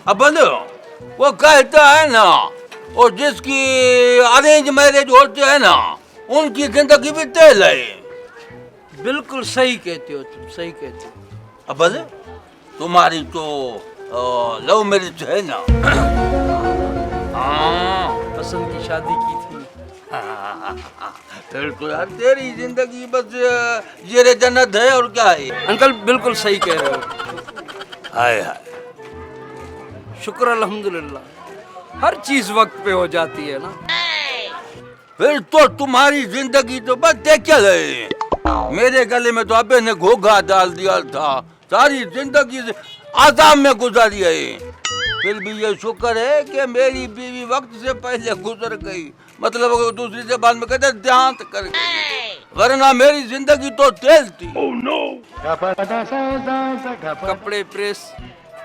अब वो कहता है ना, और जिसकी अरेंज मैरिज होते है ना, उनकी जिंदगी भी तेल है। बिल्कुल सही कहते हो तुम, सही कहते हो। अब तुम्हारी तो लव मैरिज है ना। हाँ, पसंद की शादी की थी। फिर तो यार तेरी जिंदगी बस जेरे जन्नत है, और क्या है। अंकल बिल्कुल सही कह रहे हो। हाय हाय, शुक्र अल्हम्दुलिल्लाह, हर चीज वक्त पे हो जाती है ना। फिर तो तुम्हारी जिंदगी तो बस देखल है। मेरे गले में तो अबे ने घोघा डाल दिया था, सारी जिंदगी आजाम में गुजारी है। फिर भी ये शुक्र है कि मेरी बीवी वक्त से पहले गुजर गई, मतलब दूसरी जबान में कहते देहांत कर गई, वरना मेरी जिंदगी तो तेल थी। oh, no. कपड़े प्रेस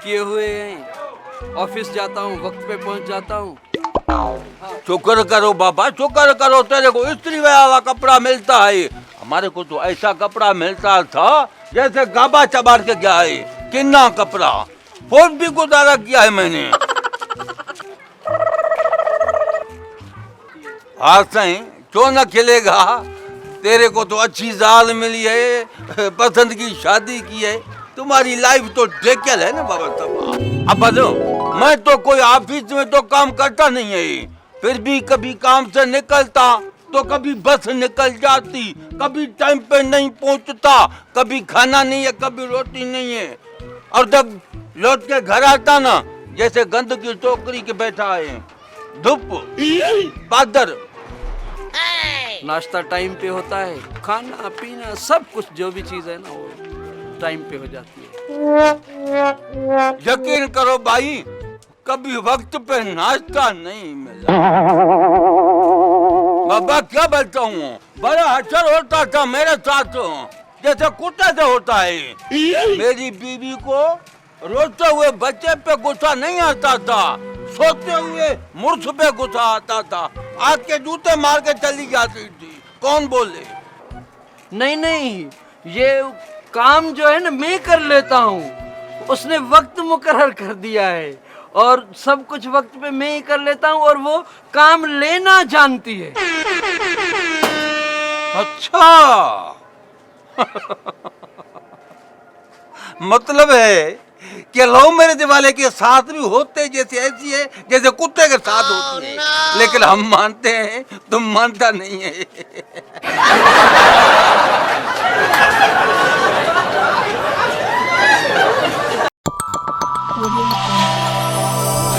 किए हुए हैं, ऑफिस जाता हूँ, वक्त पे पहुँच जाता हूँ। शुक्र करो बाबा, शुक्र करो, तेरे को इस्त्री वाला कपड़ा मिलता है। हमारे को तो ऐसा कपड़ा मिलता था जैसे गाबा चबार के गया है, किन्ना कपड़ा। फौज भी गुजारा किया है मैंने। आज सही क्यों न खिलेगा, तेरे को तो अच्छी जाल मिली है, पसंद की शादी की है, तुम्हारी लाइफ तो ढेकल है ना बाबा। तब अब बनो, मैं तो कोई ऑफिस में तो काम करता नहीं है, फिर भी कभी काम से निकलता तो कभी बस निकल जाती, कभी टाइम पे नहीं पहुंचता, कभी खाना नहीं है, कभी रोटी नहीं है, और जब लौट के घर आता ना, जैसे गंद की टोकरी के बैठा है, धूप बादर। नाश्ता टाइम पे होता है, खाना पीना सब कुछ जो भी चीज है ना वो टाइम पे हो जाती है। यकीन करो भाई, कभी वक्त पे नाश्ता नहीं मिला। बाबा क्या बोलता हूँ, बड़ा हचर होता था मेरे साथ, जैसे कुत्ते से होता है। मेरी बीवी को रोते हुए बच्चे पे गुस्सा नहीं आता था, सोते हुए मुर्ख पे गुस्सा आता था, आग के जूते मार के चली जाती थी। कौन बोले? नहीं नहीं, ये काम जो है ना मैं कर लेता हूँ, उसने वक्त मुकर्रर कर दिया है और सब कुछ वक्त पे मैं ही कर लेता हूँ, और वो काम लेना जानती है। अच्छा मतलब है कि लव मैरिज वाले के साथ भी होते जैसे ऐसी है जैसे कुत्ते के साथ होती है, लेकिन हम मानते हैं, तुम मानता नहीं है।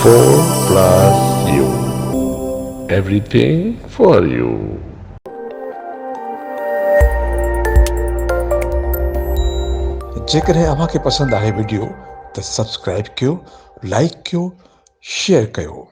4+U. Everything for you. जेकर अव्हांखे पसंद आहे वीडियो तो सब्सक्राइब कयो, लाइक कयो, शेयर कयो।